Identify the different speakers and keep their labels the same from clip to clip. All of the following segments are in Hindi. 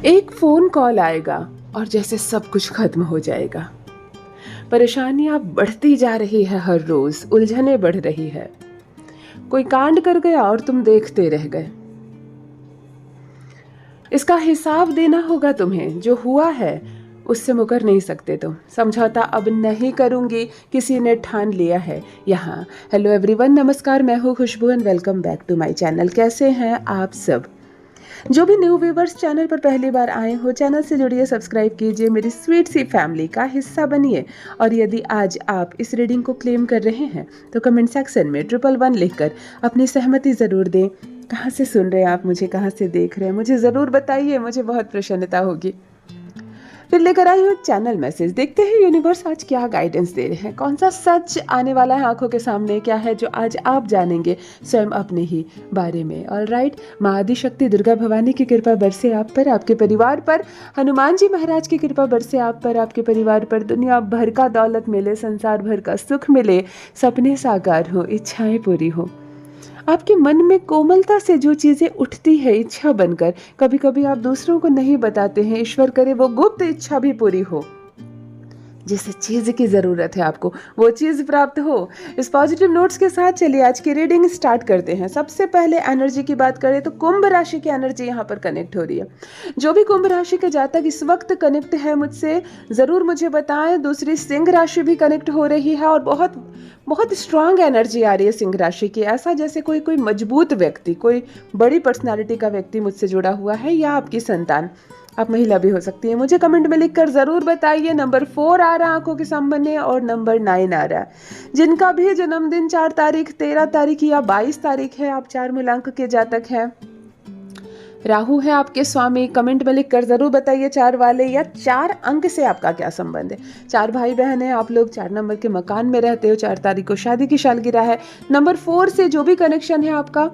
Speaker 1: एक फ़ोन कॉल आएगा और जैसे सब कुछ खत्म हो जाएगा। परेशानियां बढ़ती जा रही है, हर रोज उलझने बढ़ रही है। कोई कांड कर गया और तुम देखते रह गए। इसका हिसाब देना होगा तुम्हें। जो हुआ है उससे मुकर नहीं सकते तुम। समझौता अब नहीं करूंगी, किसी ने ठान लिया है यहाँ। हेलो एवरीवन, नमस्कार, मैं हूँ Khushboo and welcome back to my channel. कैसे हैं आप सब? जो भी न्यू व्यूवर्स चैनल पर पहली बार आए हो, चैनल से जुड़िए, सब्सक्राइब कीजिए, मेरी स्वीट सी फैमिली का हिस्सा बनिए। और यदि आज आप इस रीडिंग को क्लेम कर रहे हैं तो कमेंट सेक्शन में 111 लिखकर अपनी सहमति ज़रूर दें। कहाँ से सुन रहे हैं आप मुझे, कहाँ से देख रहे हैं, मुझे ज़रूर बताइए, मुझे बहुत प्रसन्नता होगी। फिर लेकर आई हूँ चैनल मैसेज। देखते हैं यूनिवर्स आज क्या गाइडेंस दे रहे हैं, कौन सा सच आने वाला है आंखों के सामने, क्या है जो आज आप जानेंगे स्वयं अपने ही बारे में। ऑलराइट, माँ आदिशक्ति दुर्गा भवानी की कृपा बरसे आप पर, आपके परिवार पर। हनुमान जी महाराज की कृपा बरसे आप पर, आपके परिवार पर। दुनिया भर का दौलत मिले, संसार भर का सुख मिले, सपने साकार हो, इच्छाएं पूरी हो। आपके मन में कोमलता से जो चीज़ें उठती है इच्छा बनकर, कभी कभी आप दूसरों को नहीं बताते हैं। ईश्वर करे वो गुप्त इच्छा भी पूरी हो। जिस चीज़ की ज़रूरत है आपको वो चीज़ प्राप्त हो। इस पॉजिटिव नोट्स के साथ चलिए आज की रीडिंग स्टार्ट करते हैं। सबसे पहले एनर्जी की बात करें तो कुंभ राशि की एनर्जी यहाँ पर कनेक्ट हो रही है। जो भी कुंभ राशि के जातक इस वक्त कनेक्ट है मुझसे, ज़रूर मुझे बताएं। दूसरी सिंह राशि भी कनेक्ट हो रही है और बहुत बहुत स्ट्रांग एनर्जी आ रही है सिंह राशि की। ऐसा जैसे कोई मजबूत व्यक्ति, कोई बड़ी पर्सनालिटी का व्यक्ति मुझसे जुड़ा हुआ है, या आपकी संतान, आप महिला भी हो सकती है। मुझे कमेंट में लिखकर ज़रूर बताइए। नंबर 4 आ रहा है आंखों के सामने और नंबर 9 आ रहा है। जिनका भी जन्मदिन 4 तारीख, 13 तारीख या 22 तारीख है, आप 4 मूलांक के जातक हैं। राहु है आपके स्वामी। कमेंट में लिखकर जरूर बताइए 4 वाले या 4 अंक से आपका क्या संबंध है। 4 भाई बहन हैं आप लोग, 4 नंबर के मकान में रहते हो, 4 तारीख को शादी की सालगिरह है। नंबर 4 से जो भी कनेक्शन है आपका,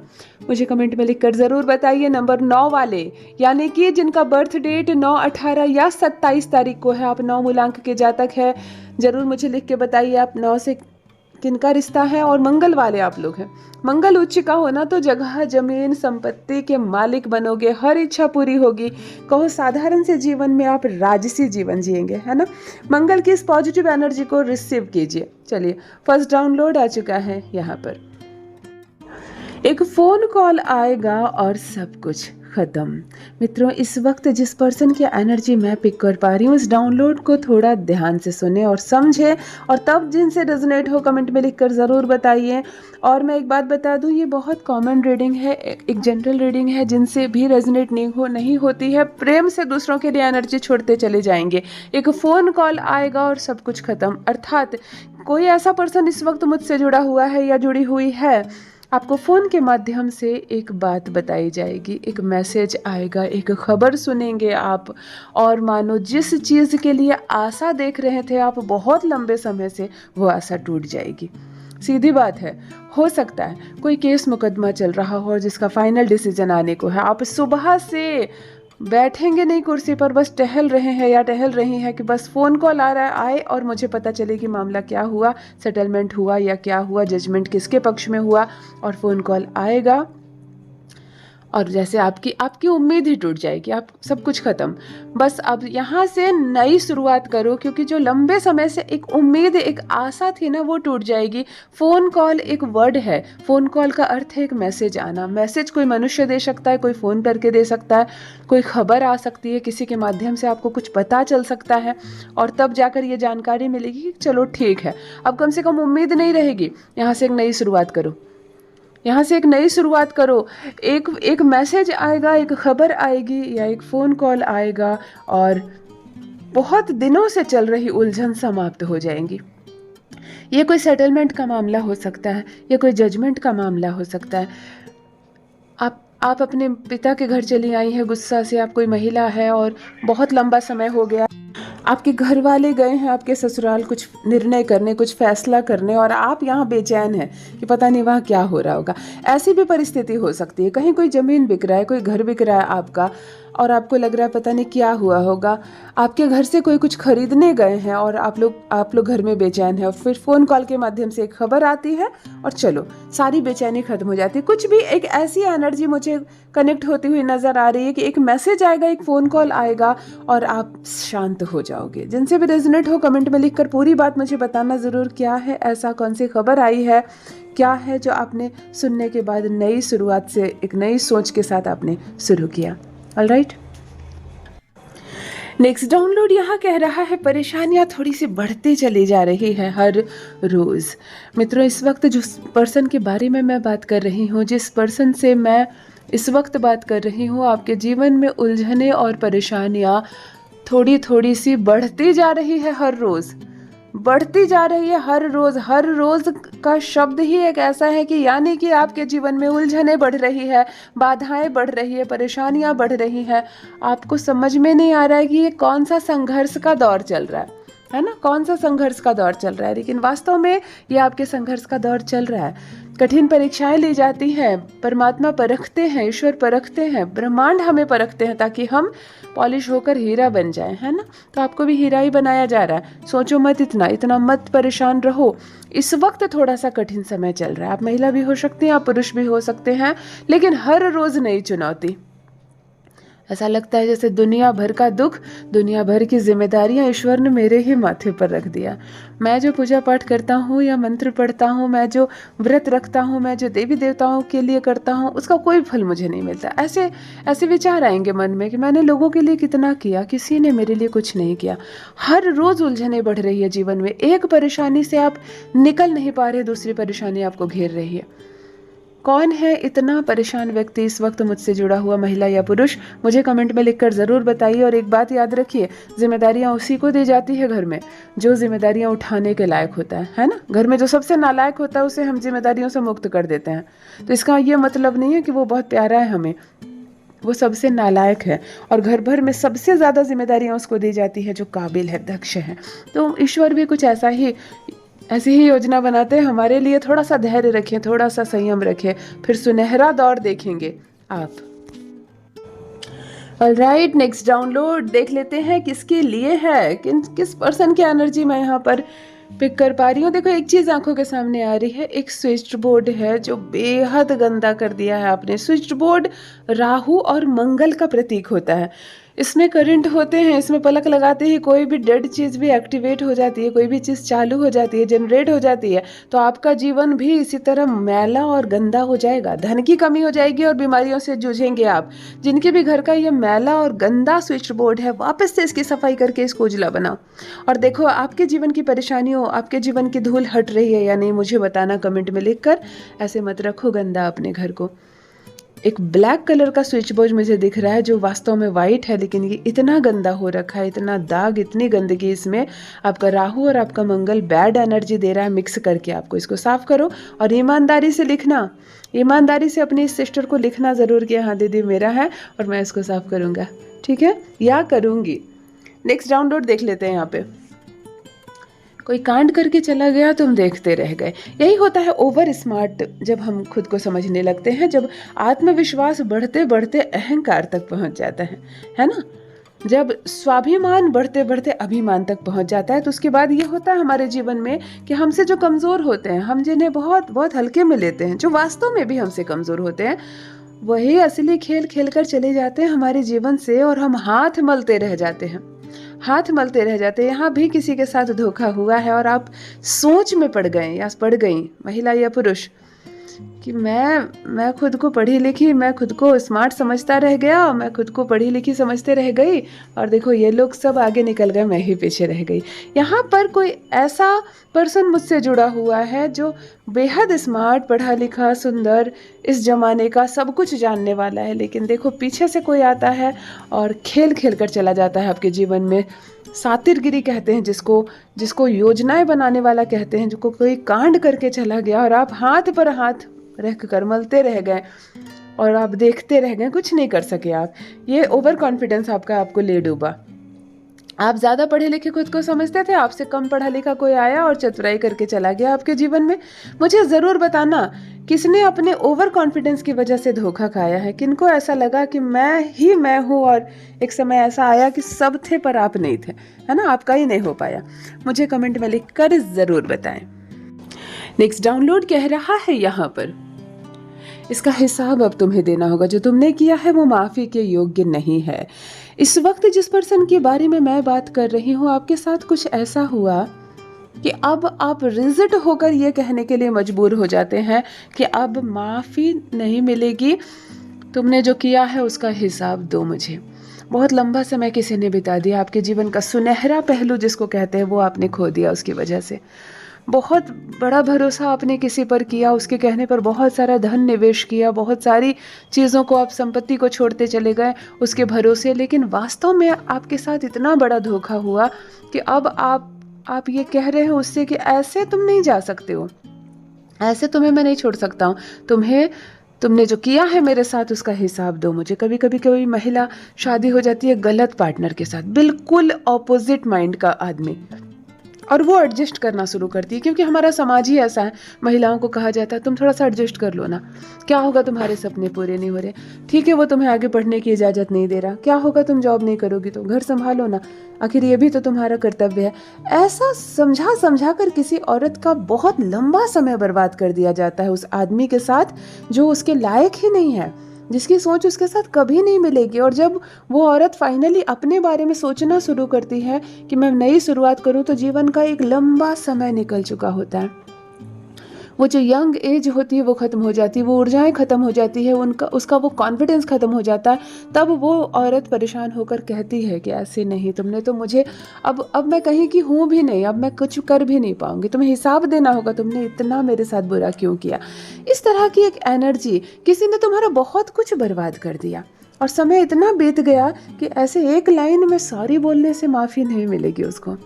Speaker 1: मुझे कमेंट में लिखकर जरूर बताइए। नंबर 9 वाले, यानी कि जिनका बर्थ डेट 9, 18 या 27 तारीख को है, आप 9 मूलांक के जातक है, जरूर मुझे लिख के बताइए आप 9 से किनका रिश्ता है। और मंगल वाले आप लोग हैं। मंगल उच्च का होना तो जगह, जमीन, संपत्ति के मालिक बनोगे, हर इच्छा पूरी होगी। कहो साधारण से जीवन में आप राजसी जीवन जिएंगे, है ना। मंगल की इस पॉजिटिव एनर्जी को रिसीव कीजिए। चलिए, फर्स्ट डाउनलोड आ चुका है यहाँ पर। एक फोन कॉल आएगा और सब कुछ खत्म। मित्रों, इस वक्त जिस पर्सन की एनर्जी मैं पिक कर पा रही हूँ, इस डाउनलोड को थोड़ा ध्यान से सुने और समझे, और तब जिनसे रेजोनेट हो कमेंट में लिखकर ज़रूर बताइए। और मैं एक बात बता दूँ, ये बहुत कॉमन रीडिंग है, एक जनरल रीडिंग है। जिनसे भी रेजोनेट नहीं होती है, प्रेम से दूसरों के लिए एनर्जी छोड़ते चले जाएंगे। एक फ़ोन कॉल आएगा और सब कुछ खत्म, अर्थात कोई ऐसा पर्सन इस वक्त मुझसे जुड़ा हुआ है या जुड़ी हुई है। आपको फ़ोन के माध्यम से एक बात बताई जाएगी, एक मैसेज आएगा, एक खबर सुनेंगे आप, और मानो जिस चीज़ के लिए आशा देख रहे थे आप बहुत लंबे समय से, वो आशा टूट जाएगी। सीधी बात है। हो सकता है कोई केस मुकदमा चल रहा हो और जिसका फाइनल डिसीजन आने को है। आप सुबह से बैठेंगे नहीं कुर्सी पर, बस टहल रहे हैं या टहल रही हैं कि बस फ़ोन कॉल आ रहा है, आए और मुझे पता चले कि मामला क्या हुआ, सेटलमेंट हुआ या क्या हुआ, जजमेंट किसके पक्ष में हुआ, और फ़ोन कॉल आएगा और जैसे आपकी उम्मीद ही टूट जाएगी। आप सब कुछ खत्म। बस अब यहाँ से नई शुरुआत करो, क्योंकि जो लंबे समय से एक उम्मीद, एक आशा थी ना, वो टूट जाएगी। फ़ोन कॉल एक वर्ड है। फ़ोन कॉल का अर्थ है एक मैसेज आना। मैसेज कोई मनुष्य दे सकता है, कोई फ़ोन करके दे सकता है, कोई खबर आ सकती है, किसी के माध्यम से आपको कुछ पता चल सकता है, और तब जाकर ये जानकारी मिलेगी कि चलो ठीक है, अब कम से कम उम्मीद नहीं रहेगी। यहाँ से एक नई शुरुआत करो, यहाँ से एक नई शुरुआत करो। एक मैसेज आएगा, एक खबर आएगी या एक फ़ोन कॉल आएगा, और बहुत दिनों से चल रही उलझन समाप्त हो जाएंगी। ये कोई सेटलमेंट का मामला हो सकता है, ये कोई जजमेंट का मामला हो सकता है। आप अपने पिता के घर चली आई हैं गुस्सा से, आप कोई महिला है और बहुत लंबा समय हो गया, आपके घर वाले गए हैं आपके ससुराल कुछ निर्णय करने, कुछ फैसला करने, और आप यहाँ बेचैन हैं कि पता नहीं वहाँ क्या हो रहा होगा। ऐसी भी परिस्थिति हो सकती है। कहीं कोई ज़मीन बिक रहा है, कोई घर बिक रहा है आपका, और आपको लग रहा है पता नहीं क्या हुआ होगा। आपके घर से कोई कुछ खरीदने गए हैं और आप लोग घर में बेचैन हैं, और फिर फ़ोन कॉल के माध्यम से एक खबर आती है और चलो सारी बेचैनी खत्म हो जाती है। कुछ भी एक ऐसी एनर्जी मुझे कनेक्ट होती हुई नज़र आ रही है कि एक मैसेज आएगा, एक फ़ोन कॉल आएगा और आप शांत हो जाओगे। जिनसे भी रेजोनेट हो कमेंट में लिखकर पूरी बात मुझे बताना ज़रूर, क्या है ऐसा, कौन सी खबर आई है, क्या है जो आपने सुनने के बाद नई शुरुआत से एक नई सोच के साथ आपने शुरू किया। ऑलराइट, नेक्स्ट डाउनलोड यहाँ कह रहा है परेशानियाँ थोड़ी सी बढ़ती चली जा रही है हर रोज़। मित्रों, इस वक्त जिस पर्सन के बारे में मैं बात कर रही हूँ, जिस पर्सन से मैं इस वक्त बात कर रही हूँ, आपके जीवन में उलझने और परेशानियाँ थोड़ी थोड़ी सी बढ़ती जा रही है हर रोज़, बढ़ती जा रही है हर रोज़। हर रोज़ का शब्द ही एक ऐसा है कि यानी कि आपके जीवन में उलझने बढ़ रही है, बाधाएं बढ़ रही है, परेशानियां बढ़ रही हैं। आपको समझ में नहीं आ रहा है कि ये कौन सा संघर्ष का दौर चल रहा है ना, कौन सा संघर्ष का दौर चल रहा है। लेकिन वास्तव में ये आपके संघर्ष का दौर चल रहा है। कठिन परीक्षाएं ली जाती हैं, परमात्मा परखते हैं, ईश्वर परखते हैं, ब्रह्मांड हमें परखते हैं ताकि हम पॉलिश होकर हीरा बन जाएं, है ना। तो आपको भी हीरा ही बनाया जा रहा है। सोचो मत, इतना मत परेशान रहो। इस वक्त थोड़ा सा कठिन समय चल रहा है। आप महिला भी हो सकते हैं, आप पुरुष भी हो सकते हैं, लेकिन हर रोज़ नई चुनौती। ऐसा लगता है जैसे दुनिया भर का दुख, दुनिया भर की जिम्मेदारियां ईश्वर ने मेरे ही माथे पर रख दिया। मैं जो पूजा पाठ करता हूँ या मंत्र पढ़ता हूँ, मैं जो व्रत रखता हूँ, मैं जो देवी देवताओं के लिए करता हूँ, उसका कोई फल मुझे नहीं मिलता। ऐसे ऐसे विचार आएंगे मन में कि मैंने लोगों के लिए कितना किया, किसी ने मेरे लिए कुछ नहीं किया। हर रोज़ उलझने बढ़ रही है जीवन में। एक परेशानी से आप निकल नहीं पा रहे, दूसरी परेशानी आपको घेर रही है। कौन है इतना परेशान व्यक्ति इस वक्त मुझसे जुड़ा हुआ, महिला या पुरुष? मुझे कमेंट में लिखकर ज़रूर बताइए। और एक बात याद रखिए, जिम्मेदारियां उसी को दी जाती है घर में जो जिम्मेदारियां उठाने के लायक होता है ना। घर में जो सबसे नालायक होता है उसे हम जिम्मेदारियों से मुक्त कर देते हैं। तो इसका ये मतलब नहीं है कि वो बहुत प्यारा है हमें, वो सबसे नालायक है। और घर भर में सबसे ज़्यादा जिम्मेदारियां उसको दी जाती है जो काबिल है, दक्ष है। तो ईश्वर भी कुछ ऐसी ही योजना बनाते हैं हमारे लिए। थोड़ा सा धैर्य रखें, थोड़ा सा संयम रखें, फिर सुनहरा दौर देखेंगे आप। ऑलराइट, नेक्स्ट डाउनलोड देख लेते हैं किसके लिए है, किस पर्सन की एनर्जी मैं यहाँ पर पिक कर पा रही हूँ। देखो, एक चीज़ आंखों के सामने आ रही है, एक स्विच बोर्ड है जो बेहद गंदा कर दिया है आपने। स्विच बोर्ड राहु और मंगल का प्रतीक होता है। इसमें करंट होते हैं, इसमें पलक लगाते ही कोई भी डेड चीज़ भी एक्टिवेट हो जाती है, कोई भी चीज़ चालू हो जाती है, जनरेट हो जाती है। तो आपका जीवन भी इसी तरह मैला और गंदा हो जाएगा, धन की कमी हो जाएगी और बीमारियों से जूझेंगे आप। जिनके भी घर का ये मैला और गंदा स्विच बोर्ड है, वापस से इसकी सफाई करके इसको उजला बनाओ। और देखो, आपके जीवन की परेशानियों, आपके जीवन की धूल हट रही है या नहीं, मुझे बताना कमेंट में लिखकर। ऐसे मत रखो गंदा अपने घर को। एक ब्लैक कलर का स्विच बोर्ड मुझे दिख रहा है जो वास्तव में वाइट है, लेकिन ये इतना गंदा हो रखा है, इतना दाग, इतनी गंदगी इसमें। आपका राहु और आपका मंगल बैड एनर्जी दे रहा है मिक्स करके। आपको इसको साफ करो और ईमानदारी से लिखना, ईमानदारी से अपनी इस सिस्टर को लिखना ज़रूर कि हाँ दीदी मेरा है और मैं इसको साफ करूँगा, ठीक है, या करूँगी। नेक्स्ट डाउनलोड देख लेते हैं। यहाँ पे कोई कांड करके चला गया, तुम देखते रह गए। यही होता है ओवर स्मार्ट, जब हम खुद को समझने लगते हैं, जब आत्मविश्वास बढ़ते बढ़ते अहंकार तक पहुंच जाता है ना। जब स्वाभिमान बढ़ते बढ़ते अभिमान तक पहुंच जाता है, तो उसके बाद ये होता है हमारे जीवन में कि हमसे जो कमज़ोर होते हैं, हम जिन्हें बहुत बहुत हल्के में लेते हैं, जो वास्तव में भी हमसे कमज़ोर होते हैं, वही असली खेल खेलकर चले जाते हैं हमारे जीवन से, और हम हाथ मलते रह जाते हैं, हाथ मलते रह जाते हैं। यहाँ भी किसी के साथ धोखा हुआ है और आप सोच में पड़ गए या पड़ गई, महिला या पुरुष, कि मैं खुद को पढ़ी लिखी, मैं खुद को स्मार्ट समझता रह गया, मैं खुद को पढ़ी लिखी समझते रह गई, और देखो ये लोग सब आगे निकल गए, मैं ही पीछे रह गई। यहाँ पर कोई ऐसा पर्सन मुझसे जुड़ा हुआ है जो बेहद स्मार्ट, पढ़ा लिखा, सुंदर, इस जमाने का सब कुछ जानने वाला है, लेकिन देखो पीछे से कोई आता है और खेल खेल कर चला जाता है आपके जीवन में। सातिरगिरी कहते हैं जिसको योजनाएं बनाने वाला कहते हैं, जिसको कोई कांड करके चला गया और आप हाथ पर हाथ रख कर मलते रह गए और आप देखते रह गए, कुछ नहीं कर सके आप। ये ओवर कॉन्फिडेंस आपको ले डूबा। आप ज़्यादा पढ़े लिखे खुद को समझते थे, आपसे कम पढ़ा लिखा कोई आया और चतुराई करके चला गया आपके जीवन में। मुझे ज़रूर बताना किसने अपने ओवर कॉन्फिडेंस की वजह से धोखा खाया है, किनको ऐसा लगा कि मैं ही मैं हूँ और एक समय ऐसा आया कि सब थे पर आप नहीं थे, है ना, आपका ही नहीं हो पाया। मुझे कमेंट में लिख कर ज़रूर बताएं। नेक्स्ट डाउनलोड कह रहा है यहाँ पर, इसका हिसाब अब तुम्हें देना होगा। जो तुमने किया है वो माफ़ी के योग्य नहीं है। इस वक्त जिस पर्सन के बारे में मैं बात कर रही हूँ, आपके साथ कुछ ऐसा हुआ कि अब आप रिजिड होकर ये कहने के लिए मजबूर हो जाते हैं कि अब माफ़ी नहीं मिलेगी, तुमने जो किया है उसका हिसाब दो मुझे। बहुत लंबा समय किसी ने बिता दिया, आपके जीवन का सुनहरा पहलू जिसको कहते हैं वो आपने खो दिया उसकी वजह से। बहुत बड़ा भरोसा आपने किसी पर किया, उसके कहने पर बहुत सारा धन निवेश किया, बहुत सारी चीज़ों को, आप संपत्ति को छोड़ते चले गए उसके भरोसे, लेकिन वास्तव में आपके साथ इतना बड़ा धोखा हुआ कि अब आप ये कह रहे हो उससे कि ऐसे तुम नहीं जा सकते हो, ऐसे तुम्हें मैं नहीं छोड़ सकता हूँ, तुमने जो किया है मेरे साथ उसका हिसाब दो मुझे। कभी कभी कोई महिला शादी हो जाती है गलत पार्टनर के साथ, बिल्कुल ऑपोजिट माइंड का आदमी, और वो एडजस्ट करना शुरू करती है, क्योंकि हमारा समाज ही ऐसा है। महिलाओं को कहा जाता है तुम थोड़ा सा एडजस्ट कर लो ना, क्या होगा तुम्हारे सपने पूरे नहीं हो रहे, ठीक है वो तुम्हें आगे पढ़ने की इजाज़त नहीं दे रहा, क्या होगा तुम जॉब नहीं करोगी तो घर संभालो ना, आखिर ये भी तो तुम्हारा कर्तव्य है। ऐसा समझा समझा कर किसी औरत का बहुत लंबा समय बर्बाद कर दिया जाता है उस आदमी के साथ जो उसके लायक ही नहीं है, जिसकी सोच उसके साथ कभी नहीं मिलेगी। और जब वो औरत फाइनली अपने बारे में सोचना शुरू करती है कि मैं नई शुरुआत करूं, तो जीवन का एक लंबा समय निकल चुका होता है। वो जो यंग एज होती है वो ख़त्म हो जाती है, वो ऊर्जाएं ख़त्म हो जाती है, उसका वो कॉन्फिडेंस ख़त्म हो जाता है। तब वो औरत परेशान होकर कहती है कि ऐसे नहीं, तुमने तो मुझे अब मैं कहीं की हूँ भी नहीं, अब मैं कुछ कर भी नहीं पाऊंगी, तुम्हें हिसाब देना होगा, तुमने इतना मेरे साथ बुरा क्यों किया। इस तरह की एक एनर्जी, किसी ने तुम्हारा बहुत कुछ बर्बाद कर दिया और समय इतना बीत गया कि ऐसे एक लाइन में सॉरी बोलने से माफ़ी नहीं मिलेगी उसको।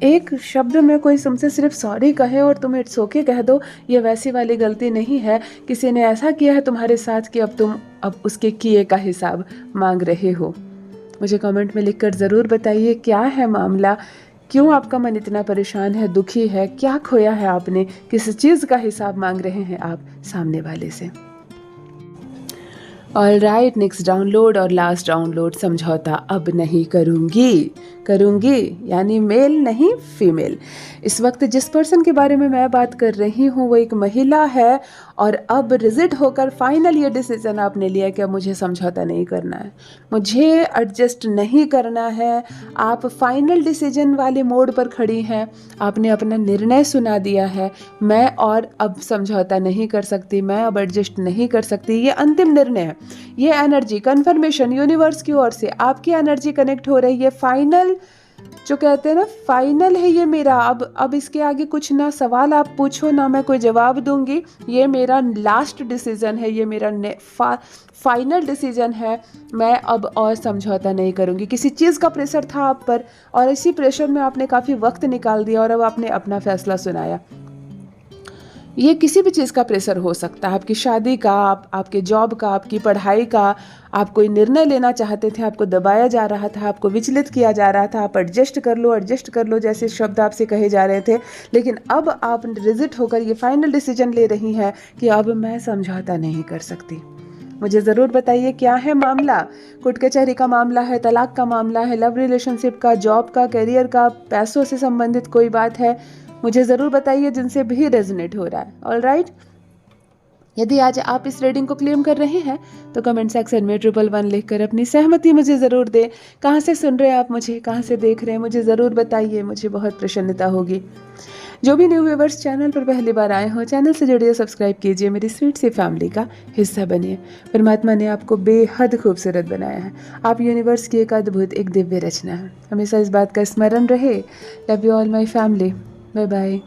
Speaker 1: एक शब्द में कोई तुमसे सिर्फ सॉरी कहे और तुम इट्स ओके कह दो, ये वैसी वाली गलती नहीं है। किसी ने ऐसा किया है तुम्हारे साथ कि अब तुम उसके किए का हिसाब मांग रहे हो। मुझे कमेंट में लिखकर ज़रूर बताइए क्या है मामला, क्यों आपका मन इतना परेशान है, दुखी है, क्या खोया है आपने, किस चीज़ का हिसाब मांग रहे हैं आप सामने वाले से। ऑलराइट, नेक्स्ट डाउनलोड और लास्ट डाउनलोड, समझौता अब नहीं करूँगी यानी मेल नहीं फीमेल। इस वक्त जिस पर्सन के बारे में मैं बात कर रही हूँ वो एक महिला है और अब रिजिड होकर फाइनल ये डिसीजन आपने लिया कि अब मुझे समझौता नहीं करना है, मुझे एडजस्ट नहीं करना है। आप फाइनल डिसीजन वाले मोड पर खड़ी हैं, आपने अपना निर्णय सुना दिया है, मैं और अब समझौता नहीं कर सकती, मैं अब एडजस्ट नहीं कर सकती, ये अंतिम निर्णय है। ये एनर्जी कन्फर्मेशन यूनिवर्स की ओर से आपकी एनर्जी कनेक्ट हो रही है। फाइनल जो कहते हैं ना, फाइनल है ये मेरा, अब इसके आगे कुछ ना सवाल आप पूछो ना मैं कोई जवाब दूंगी, ये मेरा लास्ट डिसीजन है, ये मेरा फाइनल डिसीजन है, मैं अब और समझौता नहीं करूंगी। किसी चीज़ का प्रेशर था आप पर और इसी प्रेशर में आपने काफ़ी वक्त निकाल दिया और अब आपने अपना फैसला सुनाया। ये किसी भी चीज़ का प्रेशर हो सकता है, आपकी शादी का, आपके जॉब का, आपकी पढ़ाई का, आप कोई निर्णय लेना चाहते थे, आपको दबाया जा रहा था, आपको विचलित किया जा रहा था, आप एडजस्ट कर लो जैसे शब्द आपसे कहे जा रहे थे, लेकिन अब आप रिजिड होकर ये फाइनल डिसीजन ले रही हैं कि अब मैं समझौता नहीं कर सकती। मुझे ज़रूर बताइए क्या है मामला, कोर्ट कचहरी का मामला है, तलाक का मामला है, लव रिलेशनशिप का, जॉब का, करियर का, पैसों से संबंधित कोई बात है, मुझे ज़रूर बताइए जिनसे भी रेजोनेट हो रहा है। ऑलराइट, यदि आज आप इस रीडिंग को क्लेम कर रहे हैं तो कमेंट सेक्शन में 111 लिखकर अपनी सहमति मुझे ज़रूर दें। कहाँ से सुन रहे हैं आप मुझे, कहाँ से देख रहे हैं, मुझे ज़रूर बताइए, मुझे बहुत प्रसन्नता होगी। जो भी न्यू व्यूवर्स चैनल पर पहली बार आए हो, चैनल से जुड़िए, सब्सक्राइब कीजिए, मेरी स्वीट सी फैमिली का हिस्सा बनिए। परमात्मा ने आपको बेहद खूबसूरत बनाया है, आप यूनिवर्स की एक अद्भुत, एक दिव्य रचना है। हमेशा इस बात का स्मरण रहे। Love you all my family, bye bye.